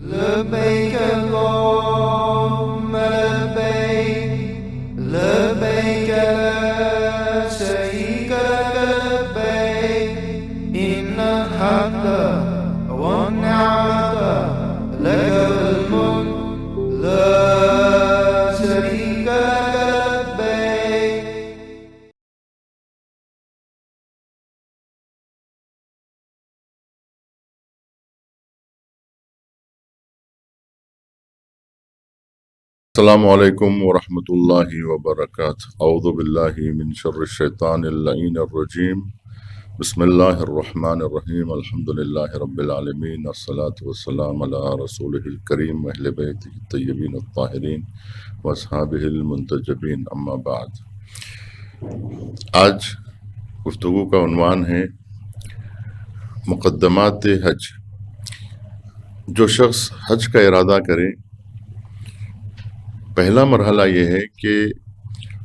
لبيك اللهم لبيك لبيك لا شريك لك لبيك إن الحمد والنعمة لك والملك لا شريك لك لبيك. السلام علیکم ورحمۃ اللہ وبرکاتہ۔ اعوذ باللہ من شر الشیطان اللعین الرجیم، بسم اللہ الرحمن الرحیم، الحمد للہ رب العالمین، والصلاة والسلام علی رسولہ الکریم واہل بیتہ الطیبین الطاہرین واصحابہ المنتجبین، اما بعد۔ آج گفتگو کا عنوان ہے مقدمات حج۔ جو شخص حج کا ارادہ کرے، پہلا مرحلہ یہ ہے کہ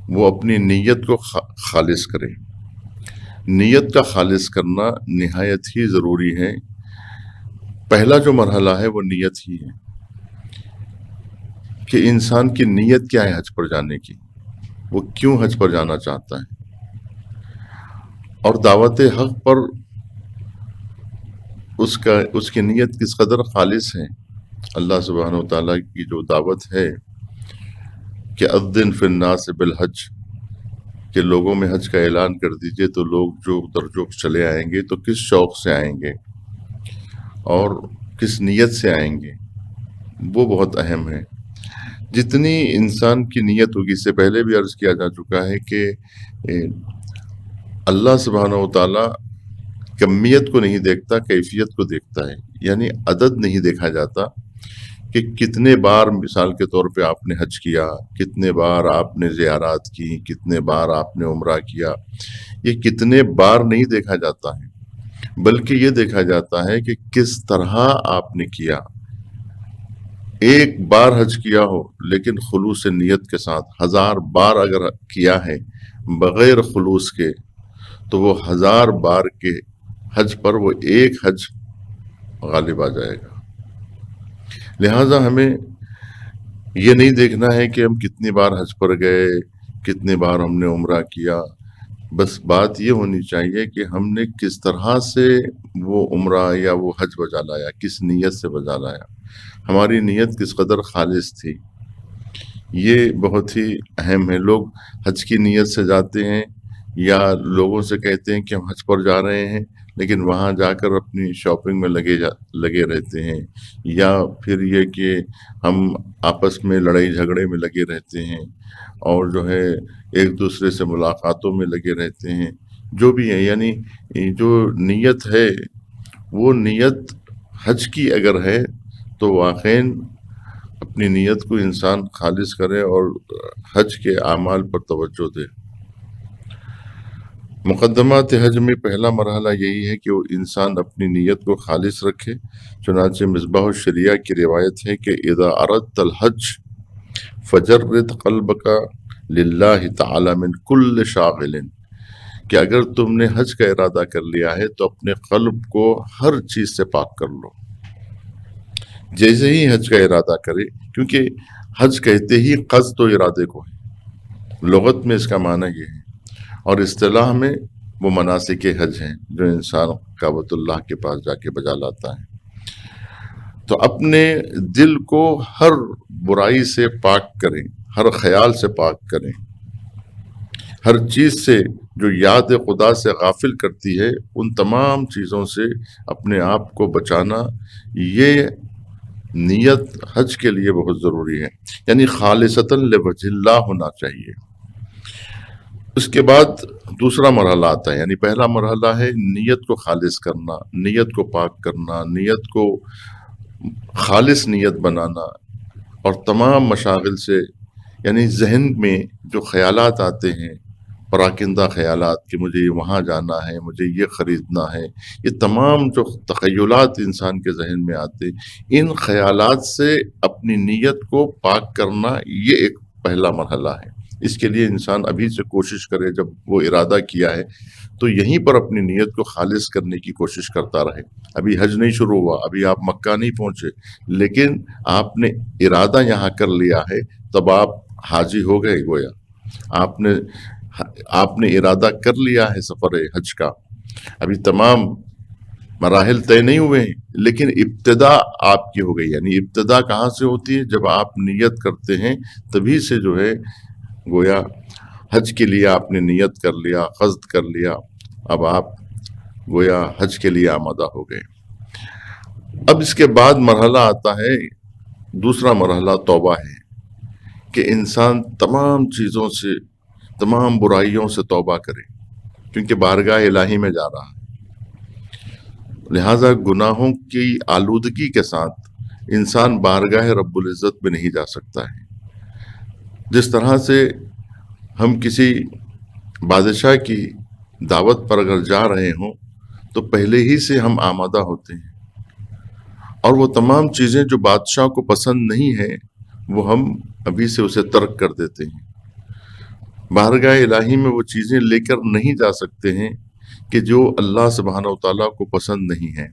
وہ اپنی نیت کو خالص کرے۔ نیت کا خالص کرنا نہایت ہی ضروری ہے۔ پہلا جو مرحلہ ہے وہ نیت ہی ہے کہ انسان کی نیت کیا ہے حج پر جانے کی، وہ کیوں حج پر جانا چاہتا ہے، اور دعوت حق پر اس کی نیت کس قدر خالص ہے۔ اللہ سبحانہ و تعالیٰ کی جو دعوت ہے کہ اذن فی الناس بالحج، کہ لوگوں میں حج کا اعلان کر دیجئے، تو لوگ جو درجوق چلے آئیں گے تو کس شوق سے آئیں گے اور کس نیت سے آئیں گے، وہ بہت اہم ہے۔ جتنی انسان کی نیت ہوگی، اس سے پہلے بھی عرض کیا جا چکا ہے کہ اللہ سبحانہ و تعالیٰ کمیت کو نہیں دیکھتا، کیفیت کو دیکھتا ہے، یعنی عدد نہیں دیکھا جاتا کہ کتنے بار مثال کے طور پہ آپ نے حج کیا، کتنے بار آپ نے زیارات کی، کتنے بار آپ نے عمرہ کیا، یہ کتنے بار نہیں دیکھا جاتا ہے، بلکہ یہ دیکھا جاتا ہے کہ کس طرح آپ نے کیا۔ ایک بار حج کیا ہو لیکن خلوص نیت کے ساتھ، 1000 بار اگر کیا ہے بغیر خلوص کے، تو وہ 1000 بار کے حج پر وہ ایک حج غالب آ جائے گا۔ لہٰذا ہمیں یہ نہیں دیکھنا ہے کہ ہم کتنی بار حج پر گئے، کتنے بار ہم نے عمرہ کیا، بس بات یہ ہونی چاہیے کہ ہم نے کس طرح سے وہ عمرہ یا وہ حج بجا لایا، کس نیت سے بجا لایا، ہماری نیت کس قدر خالص تھی۔ یہ بہت ہی اہم ہے۔ لوگ حج کی نیت سے جاتے ہیں یا لوگوں سے کہتے ہیں کہ ہم حج پر جا رہے ہیں، لیکن وہاں جا کر اپنی شاپنگ میں لگے رہتے ہیں، یا پھر یہ کہ ہم آپس میں لڑائی جھگڑے میں لگے رہتے ہیں، اور جو ہے ایک دوسرے سے ملاقاتوں میں لگے رہتے ہیں۔ جو بھی ہے، یعنی جو نیت ہے، وہ نیت حج کی اگر ہے تو واقعاً اپنی نیت کو انسان خالص کرے اور حج کے اعمال پر توجہ دے۔ مقدمات حج میں پہلا مرحلہ یہی ہے کہ وہ انسان اپنی نیت کو خالص رکھے۔ چنانچہ مصباح الشریعہ کی روایت ہے کہ اذا اردت الحج فجرد قلبک للہ تعالی من کل شاغل، کہ اگر تم نے حج کا ارادہ کر لیا ہے تو اپنے قلب کو ہر چیز سے پاک کر لو۔ جیسے ہی حج کا ارادہ کرے، کیونکہ حج کہتے ہی قصد و ارادے کو ہے، لغت میں اس کا معنی یہ ہے، اور اصطلاح میں وہ مناسک حج ہیں جو انسان کعبۃ اللہ کے پاس جا کے بجا لاتا ہے۔ تو اپنے دل کو ہر برائی سے پاک کریں، ہر خیال سے پاک کریں، ہر چیز سے جو یاد خدا سے غافل کرتی ہے، ان تمام چیزوں سے اپنے آپ کو بچانا، یہ نیت حج کے لیے بہت ضروری ہے، یعنی خالصتاً لوجہ اللہ ہونا چاہیے۔ اس کے بعد دوسرا مرحلہ آتا ہے، یعنی پہلا مرحلہ ہے نیت کو خالص کرنا، نیت کو پاک کرنا، نیت کو خالص نیت بنانا، اور تمام مشاغل سے، یعنی ذہن میں جو خیالات آتے ہیں، پراکندہ خیالات کہ مجھے وہاں جانا ہے، مجھے یہ خریدنا ہے، یہ تمام جو تخیلات انسان کے ذہن میں آتے، ان خیالات سے اپنی نیت کو پاک کرنا، یہ ایک پہلا مرحلہ ہے۔ اس کے لیے انسان ابھی سے کوشش کرے، جب وہ ارادہ کیا ہے تو یہیں پر اپنی نیت کو خالص کرنے کی کوشش کرتا رہے۔ ابھی حج نہیں شروع ہوا، ابھی آپ مکہ نہیں پہنچے، لیکن آپ نے ارادہ یہاں کر لیا ہے، تب آپ حاجی ہو گئے گویا۔ آپ نے ارادہ کر لیا ہے سفر حج کا۔ ابھی تمام مراحل طے نہیں ہوئے ہیں، لیکن ابتدا آپ کی ہو گئی۔ یعنی ابتدا کہاں سے ہوتی ہے؟ جب آپ نیت کرتے ہیں تبھی سے جو ہے گویا حج کے لیے آپ نے نیت کر لیا، قصد کر لیا، اب آپ گویا حج کے لیے آمادہ ہو گئے۔ اب اس کے بعد مرحلہ آتا ہے، دوسرا مرحلہ توبہ ہے، کہ انسان تمام چیزوں سے، تمام برائیوں سے توبہ کرے، کیونکہ بارگاہ الہی میں جا رہا ہے۔ لہٰذا گناہوں کی آلودگی کے ساتھ انسان بارگاہ رب العزت میں نہیں جا سکتا ہے۔ جس طرح سے ہم کسی بادشاہ کی دعوت پر اگر جا رہے ہوں تو پہلے ہی سے ہم آمادہ ہوتے ہیں، اور وہ تمام چیزیں جو بادشاہ کو پسند نہیں ہیں وہ ہم ابھی سے اسے ترک کر دیتے ہیں۔ بارگاہ الہی میں وہ چیزیں لے کر نہیں جا سکتے ہیں کہ جو اللہ سبحانہ و تعالیٰ کو پسند نہیں ہیں۔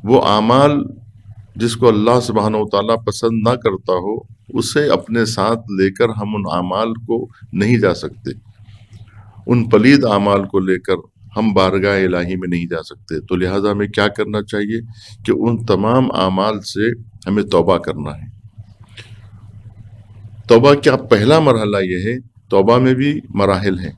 وہ اعمال جس کو اللہ سبحانہ و تعالیٰ پسند نہ کرتا ہو، اسے اپنے ساتھ لے کر ہم ان اعمال کو نہیں جا سکتے۔ ان پلید اعمال کو لے کر ہم بارگاہ الہی میں نہیں جا سکتے۔ تو لہٰذا ہمیں کیا کرنا چاہیے کہ ان تمام اعمال سے ہمیں توبہ کرنا ہے۔ توبہ کا پہلا مرحلہ یہ ہے، توبہ میں بھی مراحل ہیں۔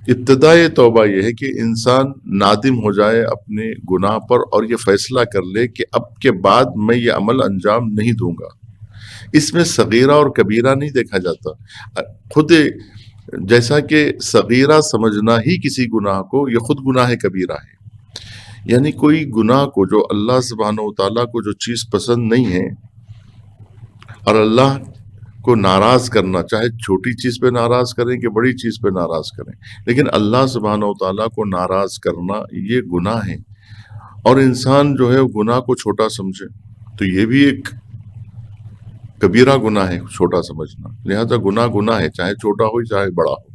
ابتدائی توبہ یہ ہے کہ انسان نادم ہو جائے اپنے گناہ پر اور یہ فیصلہ کر لے کہ اب کے بعد میں یہ عمل انجام نہیں دوں گا۔ اس میں صغیرہ اور کبیرہ نہیں دیکھا جاتا۔ خود جیسا کہ صغیرہ سمجھنا ہی کسی گناہ کو، یہ خود گناہ کبیرہ ہے۔ یعنی کوئی گناہ کو، جو اللہ سبحانہ و تعالیٰ کو جو چیز پسند نہیں ہے اور اللہ کو ناراض کرنا، چاہے چھوٹی چیز پہ ناراض کریں کہ بڑی چیز پہ ناراض کریں، لیکن اللہ سبحانہ و تعالیٰ کو ناراض کرنا یہ گناہ ہے۔ اور انسان جو ہے گناہ کو چھوٹا سمجھے تو یہ بھی ایک کبیرہ گناہ ہے، چھوٹا سمجھنا۔ لہذا گناہ گناہ ہے، چاہے چھوٹا ہو چاہے بڑا ہو،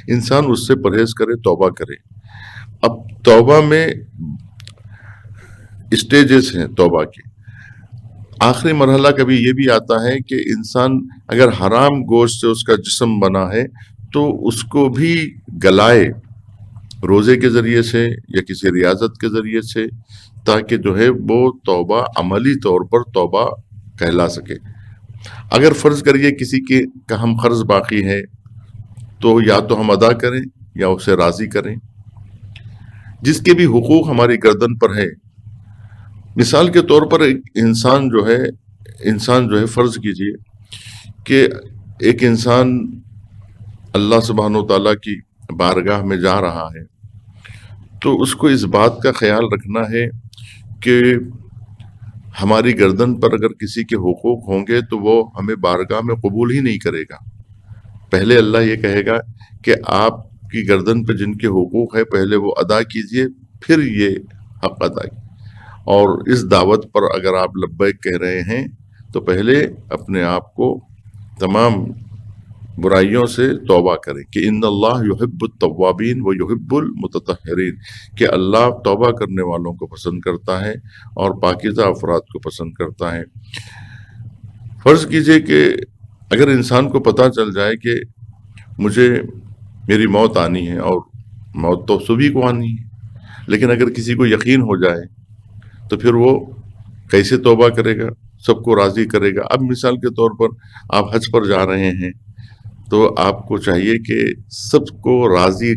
انسان اس سے پرہیز کرے، توبہ کرے۔ اب توبہ میں اسٹیجز ہیں توبہ کے۔ آخری مرحلہ کبھی یہ بھی آتا ہے کہ انسان اگر حرام گوشت سے اس کا جسم بنا ہے تو اس کو بھی گلائے روزے کے ذریعے سے یا کسی ریاضت کے ذریعے سے، تاکہ جو ہے وہ توبہ عملی طور پر توبہ کہلا سکے۔ اگر فرض کریے کسی کے کا ہم قرض باقی ہے تو یا تو ہم ادا کریں یا اسے راضی کریں۔ جس کے بھی حقوق ہماری گردن پر ہے، مثال کے طور پر ایک انسان جو ہے فرض کیجئے کہ ایک انسان اللہ سبحانہ و تعالیٰ کی بارگاہ میں جا رہا ہے، تو اس کو اس بات کا خیال رکھنا ہے کہ ہماری گردن پر اگر کسی کے حقوق ہوں گے تو وہ ہمیں بارگاہ میں قبول ہی نہیں کرے گا۔ پہلے اللہ یہ کہے گا کہ آپ کی گردن پہ جن کے حقوق ہے پہلے وہ ادا کیجئے، پھر یہ حق ادا کیجئے۔ اور اس دعوت پر اگر آپ لبیک کہہ رہے ہیں تو پہلے اپنے آپ کو تمام برائیوں سے توبہ کریں کہ ان اللہ یحب التوابین و یحب المتطہرین، کہ اللہ توبہ کرنے والوں کو پسند کرتا ہے اور پاکیزہ افراد کو پسند کرتا ہے۔ فرض کیجئے کہ اگر انسان کو پتہ چل جائے کہ مجھے میری موت آنی ہے، اور موت تو سبھی کو آنی ہے، لیکن اگر کسی کو یقین ہو جائے تو پھر وہ کیسے توبہ کرے گا، سب کو راضی کرے گا۔ اب مثال کے طور پر آپ حج پر جا رہے ہیں تو آپ کو چاہیے کہ سب کو راضی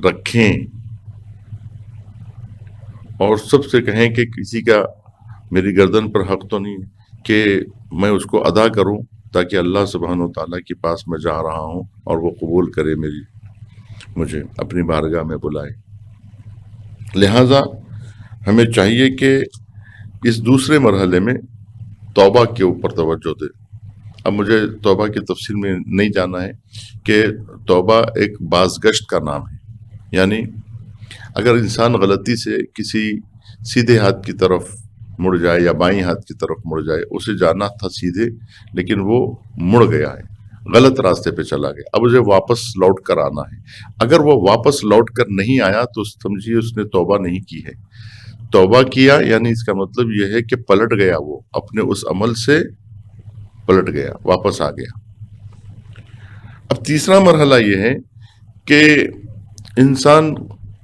رکھیں اور سب سے کہیں کہ کسی کا میری گردن پر حق تو نہیں کہ میں اس کو ادا کروں، تاکہ اللہ سبحانہ و تعالیٰ کے پاس میں جا رہا ہوں اور وہ قبول کرے، مجھے اپنی بارگاہ میں بلائے۔ لہٰذا ہمیں چاہیے کہ اس دوسرے مرحلے میں توبہ کے اوپر توجہ دے۔ اب مجھے توبہ کی تفصیل میں نہیں جانا ہے کہ توبہ ایک بازگشت کا نام ہے، یعنی اگر انسان غلطی سے کسی سیدھے ہاتھ کی طرف مڑ جائے یا بائیں ہاتھ کی طرف مڑ جائے، اسے جانا تھا سیدھے لیکن وہ مڑ گیا ہے، غلط راستے پہ چلا گیا، اب اسے واپس لوٹ کر آنا ہے۔ اگر وہ واپس لوٹ کر نہیں آیا تو سمجھیے اس نے توبہ نہیں کی ہے۔ توبہ کیا یعنی اس کا مطلب یہ ہے کہ پلٹ گیا، وہ اپنے اس عمل سے پلٹ گیا، واپس آ گیا۔ اب تیسرا مرحلہ یہ ہے کہ انسان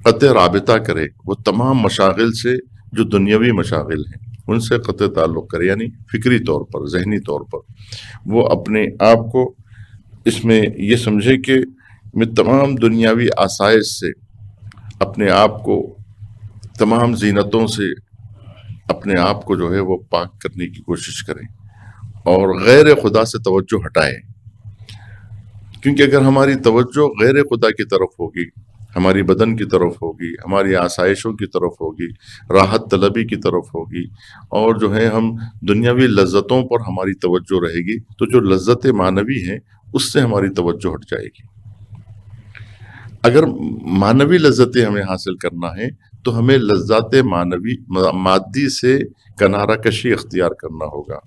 قطع رابطہ کرے، وہ تمام مشاغل سے جو دنیاوی مشاغل ہیں ان سے قطع تعلق کرے، یعنی فکری طور پر، ذہنی طور پر وہ اپنے آپ کو اس میں یہ سمجھے کہ میں تمام دنیاوی آسائش سے اپنے آپ کو، تمام زینتوں سے اپنے آپ کو جو ہے وہ پاک کرنے کی کوشش کریں اور غیر خدا سے توجہ ہٹائیں۔ کیونکہ اگر ہماری توجہ غیر خدا کی طرف ہوگی، ہماری بدن کی طرف ہوگی، ہماری آسائشوں کی طرف ہوگی، راحت طلبی کی طرف ہوگی، اور جو ہے ہم دنیاوی لذتوں پر ہماری توجہ رہے گی، تو جو لذت معنوی ہیں اس سے ہماری توجہ ہٹ جائے گی۔ اگر معنوی لذتیں ہمیں حاصل کرنا ہے تو ہمیں لذات معنوی مادی سے کنارہ کشی اختیار کرنا ہوگا،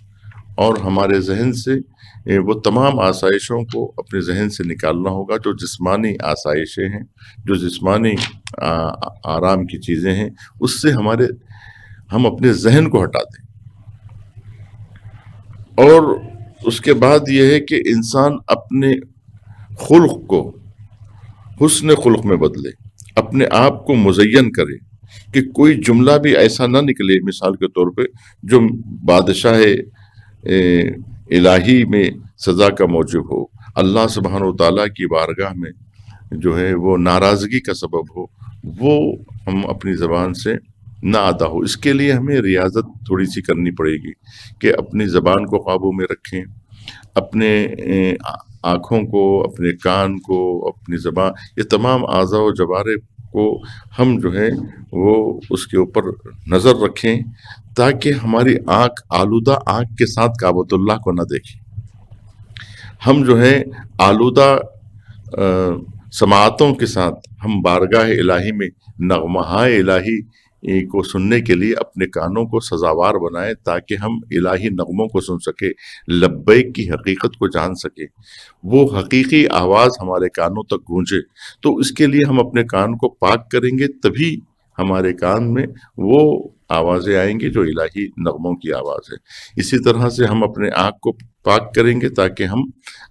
اور ہمارے ذہن سے وہ تمام آسائشوں کو اپنے ذہن سے نکالنا ہوگا جو جسمانی آسائشیں ہیں، جو جسمانی آرام کی چیزیں ہیں، اس سے ہم اپنے ذہن کو ہٹا دیں۔ اور اس کے بعد یہ ہے کہ انسان اپنے خلق کو حسن خلق میں بدلے، اپنے آپ کو مزین کرے کہ کوئی جملہ بھی ایسا نہ نکلے مثال کے طور پہ جو بادشاہ الہی میں سزا کا موجب ہو، اللہ سبحانہ و تعالیٰ کی بارگاہ میں جو ہے وہ ناراضگی کا سبب ہو، وہ ہم اپنی زبان سے نہ ادا ہو۔ اس کے لیے ہمیں ریاضت تھوڑی سی کرنی پڑے گی کہ اپنی زبان کو قابو میں رکھیں، اپنے آنکھوں کو، اپنے کان کو، اپنی زبان، یہ تمام اعضاء و جوارح کو ہم جو ہے وہ اس کے اوپر نظر رکھیں تاکہ ہماری آنکھ آلودہ آنکھ کے ساتھ کعبۃ اللہ کو نہ دیکھیں۔ ہم جو ہے آلودہ سماعتوں کے ساتھ ہم بارگاہ الہی میں نغمہائے الہی کو سننے کے لیے اپنے کانوں کو سزاوار بنائیں تاکہ ہم الہی نغموں کو سن سکے، لبیک کی حقیقت کو جان سکے، وہ حقیقی آواز ہمارے کانوں تک گونجے۔ تو اس کے لیے ہم اپنے کان کو پاک کریں گے، تبھی ہمارے کان میں وہ آوازیں آئیں گی جو الہی نغموں کی آواز ہے۔ اسی طرح سے ہم اپنے آنکھ کو پاک کریں گے تاکہ ہم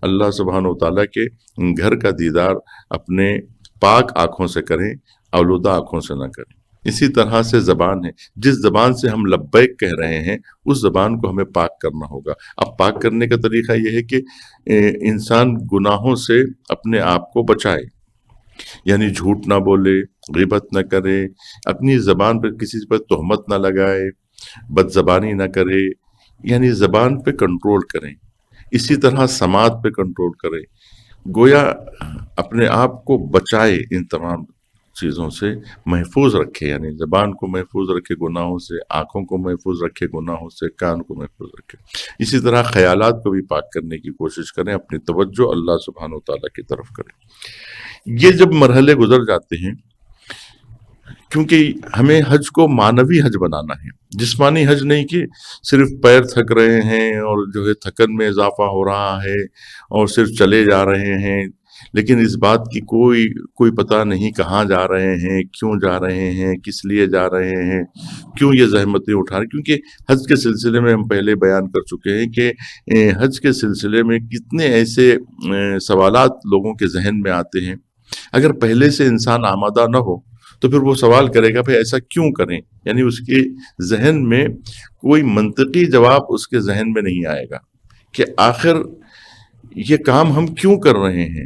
اللہ سبحانہ و تعالیٰ کے گھر کا دیدار اپنے پاک آنکھوں سے کریں، آلودہ آنکھوں سے نہ کریں۔ اسی طرح سے زبان ہے، جس زبان سے ہم لبیک کہہ رہے ہیں اس زبان کو ہمیں پاک کرنا ہوگا۔ اب پاک کرنے کا طریقہ یہ ہے کہ انسان گناہوں سے اپنے آپ کو بچائے، یعنی جھوٹ نہ بولے، غیبت نہ کرے، اپنی زبان پر کسی پر تہمت نہ لگائے، بد زبانی نہ کرے، یعنی زبان پہ کنٹرول کریں۔ اسی طرح سماعت پہ کنٹرول کریں، گویا اپنے آپ کو بچائے، ان تمام چیزوں سے محفوظ رکھے، یعنی زبان کو محفوظ رکھے گناہوں سے، آنکھوں کو محفوظ رکھے گناہوں سے، کان کو محفوظ رکھے۔ اسی طرح خیالات کو بھی پاک کرنے کی کوشش کریں، اپنی توجہ اللہ سبحانہ و تعالیٰ کی طرف کریں۔ یہ جب مرحلے گزر جاتے ہیں، کیونکہ ہمیں حج کو معنوی حج بنانا ہے، جسمانی حج نہیں کہ صرف پیر تھک رہے ہیں اور جو ہے تھکن میں اضافہ ہو رہا ہے اور صرف چلے جا رہے ہیں، لیکن اس بات کی کوئی پتہ نہیں کہاں جا رہے ہیں، کیوں جا رہے ہیں، کس لیے جا رہے ہیں، کیوں یہ زحمتیں اٹھا رہے ہیں۔ کیونکہ حج کے سلسلے میں ہم پہلے بیان کر چکے ہیں کہ حج کے سلسلے میں کتنے ایسے سوالات لوگوں کے ذہن میں آتے ہیں۔ اگر پہلے سے انسان آمادہ نہ ہو تو پھر وہ سوال کرے گا بھئی ایسا کیوں کریں، یعنی اس کے ذہن میں کوئی منطقی جواب اس کے ذہن میں نہیں آئے گا کہ آخر یہ کام ہم کیوں کر رہے ہیں،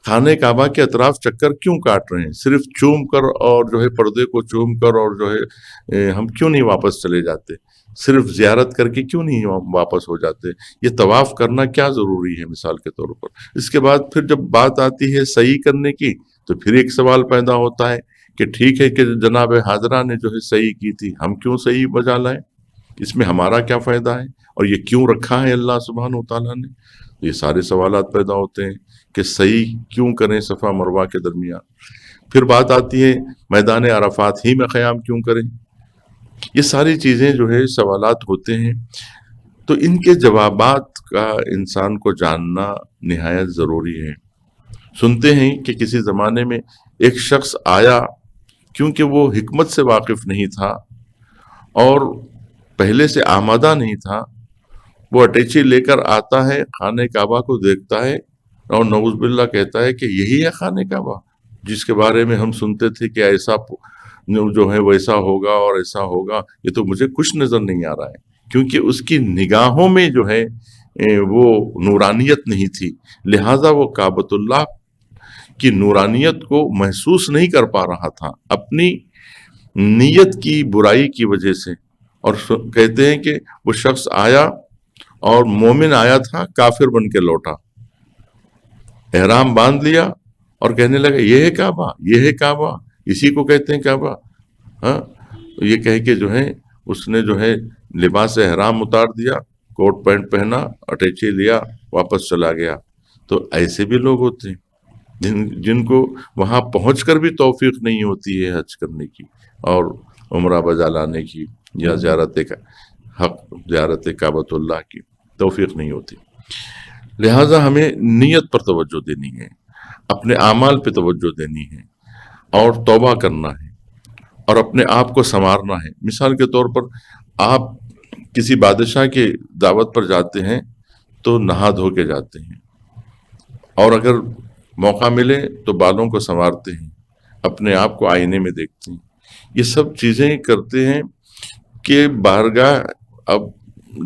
خانہ کعبہ کے اطراف چکر کیوں کاٹ رہے ہیں، صرف چوم کر اور جو ہے پردے کو چوم کر اور جو ہے ہم کیوں نہیں واپس چلے جاتے، صرف زیارت کر کے کیوں نہیں واپس ہو جاتے، یہ طواف کرنا کیا ضروری ہے مثال کے طور پر۔ اس کے بعد پھر جب بات آتی ہے صحیح کرنے کی تو پھر ایک سوال پیدا ہوتا ہے کہ ٹھیک ہے کہ جناب حاضرہ نے جو ہے صحیح کی تھی، ہم کیوں صحیح بجا لائیں، اس میں ہمارا کیا فائدہ ہے، اور یہ کیوں رکھا ہے اللہ سبحانہ و تعالیٰ نے۔ یہ سارے سوالات پیدا ہوتے ہیں کہ صحیح کیوں کریں صفا مروہ کے درمیان۔ پھر بات آتی ہے میدان عرفات ہی میں قیام کیوں کریں۔ یہ ساری چیزیں جو ہے سوالات ہوتے ہیں۔ تو ان کے جوابات کا انسان کو جاننا نہایت ضروری ہے۔ سنتے ہیں کہ کسی زمانے میں ایک شخص آیا، کیونکہ وہ حکمت سے واقف نہیں تھا اور پہلے سے آمادہ نہیں تھا، وہ اٹیچی لے کر آتا ہے، خانہ کعبہ کو دیکھتا ہے اور نعوذ باللہ کہتا ہے کہ یہی ہے خانہ کعبہ جس کے بارے میں ہم سنتے تھے کہ ایسا جو ہے ویسا ہوگا اور ایسا ہوگا، یہ تو مجھے کچھ نظر نہیں آ رہا ہے، کیونکہ اس کی نگاہوں میں جو ہے وہ نورانیت نہیں تھی، لہٰذا وہ کعبۃ اللہ کی نورانیت کو محسوس نہیں کر پا رہا تھا اپنی نیت کی برائی کی وجہ سے۔ اور کہتے ہیں کہ وہ شخص آیا اور مومن آیا تھا، کافر بن کے لوٹا، احرام باندھ لیا اور کہنے لگا یہ ہے کعبہ، یہ ہے کعبہ، اسی کو کہتے ہیں کعبہ۔ ہاں، یہ کہہ کے جو ہے اس نے جو ہے لباس احرام اتار دیا، کوٹ پینٹ پہنا، اٹیچی لیا، واپس چلا گیا۔ تو ایسے بھی لوگ ہوتے ہیں جن کو وہاں پہنچ کر بھی توفیق نہیں ہوتی ہے حج کرنے کی اور عمرہ بجا لانے کی یا زیارت کعبۃ اللہ کی توفیق نہیں ہوتی۔ لہٰذا ہمیں نیت پر توجہ دینی ہے، اپنے اعمال پہ توجہ دینی ہے اور توبہ کرنا ہے اور اپنے آپ کو سنوارنا ہے۔ مثال کے طور پر آپ کسی بادشاہ کی دعوت پر جاتے ہیں تو نہا دھو کے جاتے ہیں، اور اگر موقع ملے تو بالوں کو سنوارتے ہیں، اپنے آپ کو آئینے میں دیکھتے ہیں۔ یہ سب چیزیں کرتے ہیں کہ بارگاہ اب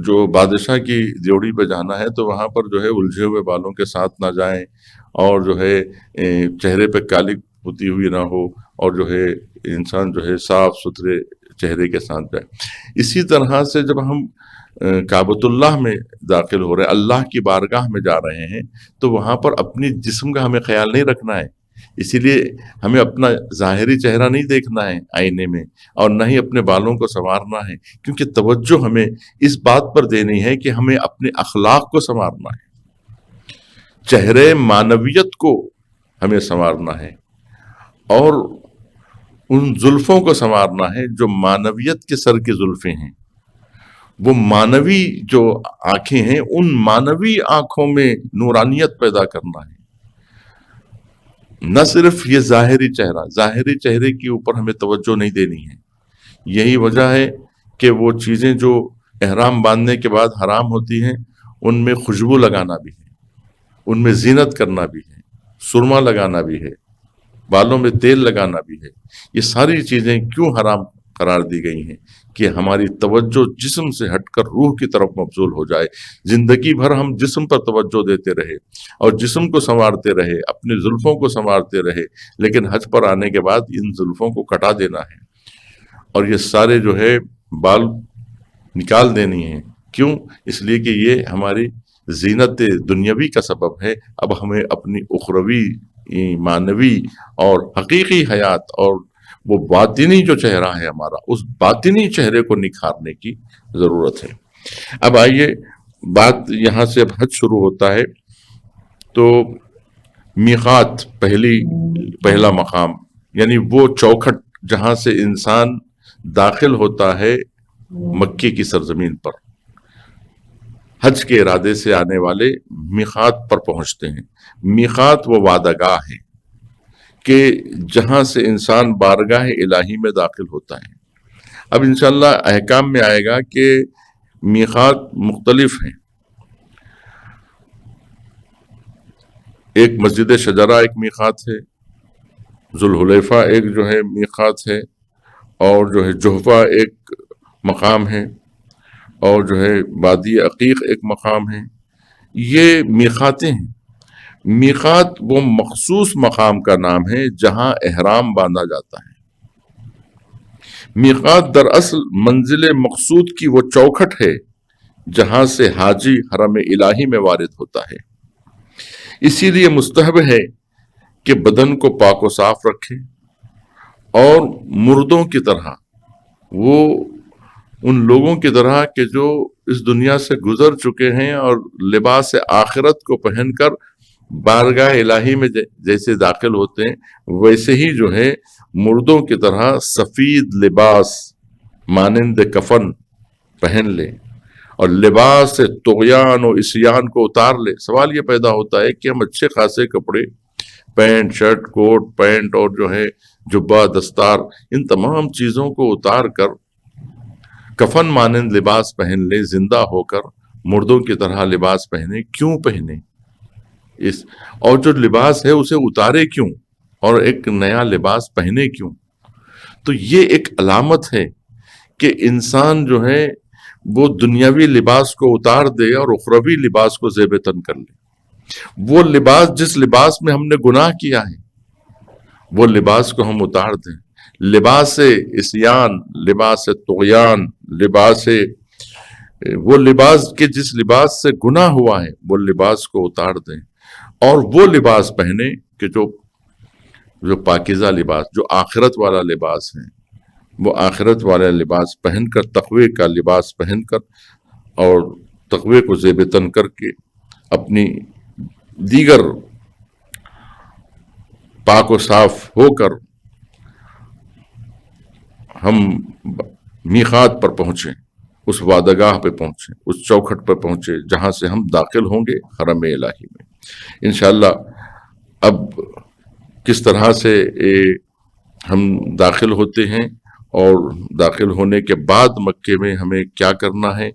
جو بادشاہ کی ڈیوڑی پہ جانا ہے تو وہاں پر جو ہے الجھے ہوئے بالوں کے ساتھ نہ جائیں، اور جو ہے چہرے پہ کالی پوتی ہوئی نہ ہو، اور جو ہے انسان جو ہے صاف ستھرے چہرے کے ساتھ جائے۔ اسی طرح سے جب ہم کعبۃ اللہ میں داخل ہو رہے ہیں، اللہ کی بارگاہ میں جا رہے ہیں، تو وہاں پر اپنی جسم کا ہمیں خیال نہیں رکھنا ہے، اسی لیے ہمیں اپنا ظاہری چہرہ نہیں دیکھنا ہے آئینے میں، اور نہ ہی اپنے بالوں کو سنوارنا ہے، کیونکہ توجہ ہمیں اس بات پر دینی ہے کہ ہمیں اپنے اخلاق کو سنوارنا ہے، چہرے معنویت کو ہمیں سنوارنا ہے، اور ان زلفوں کو سنوارنا ہے جو معنویت کے سر کی زلفیں ہیں۔ وہ معنوی جو آنکھیں ہیں، ان معنوی آنکھوں میں نورانیت پیدا کرنا ہے، نہ صرف یہ ظاہری چہرے کے اوپر ہمیں توجہ نہیں دینی ہے۔ یہی وجہ ہے کہ وہ چیزیں جو احرام باندھنے کے بعد حرام ہوتی ہیں، ان میں خوشبو لگانا بھی ہے، ان میں زینت کرنا بھی ہے، سرما لگانا بھی ہے، بالوں میں تیل لگانا بھی ہے۔ یہ ساری چیزیں کیوں حرام قرار دی گئی ہیں؟ کہ ہماری توجہ جسم سے ہٹ کر روح کی طرف مبذول ہو جائے۔ زندگی بھر ہم جسم پر توجہ دیتے رہے اور جسم کو سنوارتے رہے، اپنے زلفوں کو سنوارتے رہے، لیکن حج پر آنے کے بعد ان زلفوں کو کٹا دینا ہے اور یہ سارے جو ہے بال نکال دینی ہیں۔ کیوں؟ اس لیے کہ یہ ہماری زینت دنیاوی کا سبب ہے۔ اب ہمیں اپنی اخروی، معنوی اور حقیقی حیات اور وہ باطنی جو چہرہ ہے ہمارا، اس باطنی چہرے کو نکھارنے کی ضرورت ہے۔ اب آئیے بات یہاں سے اب حج شروع ہوتا ہے تو میقات پہلا مقام، یعنی وہ چوکھٹ جہاں سے انسان داخل ہوتا ہے مکے کی سرزمین پر، حج کے ارادے سے آنے والے میقات پر پہنچتے ہیں۔ میقات وہ وعدہ گاہ ہے کہ جہاں سے انسان بارگاہ الہی میں داخل ہوتا ہے۔ اب انشاءاللہ احکام میں آئے گا کہ میقات مختلف ہیں۔ ایک مسجد شجرہ ایک میقات ہے، ذوالحلیفہ ایک جو ہے میقات ہے، اور جو ہے جحفہ ایک مقام ہے، اور جو ہے وادی عقیق ایک مقام ہے۔ یہ میقاتیں ہیں۔ میقات وہ مخصوص مقام کا نام ہے جہاں احرام باندھا جاتا ہے۔ میقات دراصل منزل مقصود کی وہ چوکھٹ ہے جہاں سے حاجی حرم الہی میں وارد ہوتا ہے۔ اسی لیے مستحب ہے کہ بدن کو پاک و صاف رکھے اور مردوں کی طرح، وہ ان لوگوں کی طرح کہ جو اس دنیا سے گزر چکے ہیں اور لباس آخرت کو پہن کر بارگاہ الہی میں جیسے داخل ہوتے ہیں، ویسے ہی جو ہے مردوں کی طرح سفید لباس مانند کفن پہن لیں اور لباس طغیان و عصیان کو اتار لے. سوال یہ پیدا ہوتا ہے کہ ہم اچھے خاصے کپڑے، پینٹ شرٹ کوٹ پینٹ اور جو ہے جبہ دستار، ان تمام چیزوں کو اتار کر کفن مانند لباس پہن لے، زندہ ہو کر مردوں کی طرح لباس پہنے. کیوں پہنے؟ اور جو لباس ہے اسے اتارے کیوں اور ایک نیا لباس پہنے کیوں؟ تو یہ ایک علامت ہے کہ انسان جو ہے وہ دنیاوی لباس کو اتار دے اور اخروی لباس کو زیب تن کر لے. وہ لباس جس لباس میں ہم نے گناہ کیا ہے وہ لباس کو ہم اتار دیں. لباس عصیان، لباس طغیان، وہ لباس کے جس لباس سے گناہ ہوا ہے وہ لباس کو اتار دیں اور وہ لباس پہنے کہ جو پاکیزہ لباس، جو آخرت والا لباس ہے، وہ آخرت والا لباس پہن کر، تقوی کا لباس پہن کر اور تقوی کو زیب تن کر کے اپنی دیگر پاک و صاف ہو کر ہم میقات پر پہنچیں، اس وعدگاہ پہ پہنچیں، اس چوکھٹ پر پہنچے جہاں سے ہم داخل ہوں گے حرم الہی میں انشاءاللہ. اب کس طرح سے ہم داخل ہوتے ہیں اور داخل ہونے کے بعد مکے میں ہمیں کیا کرنا ہے،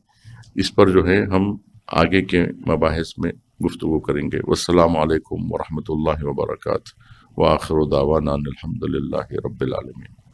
اس پر جو ہے ہم آگے کے مباحث میں گفتگو کریں گے. والسلام علیکم ورحمۃ اللہ وبرکاتہ. وآخر دعوانا الحمد للہ رب العالمین.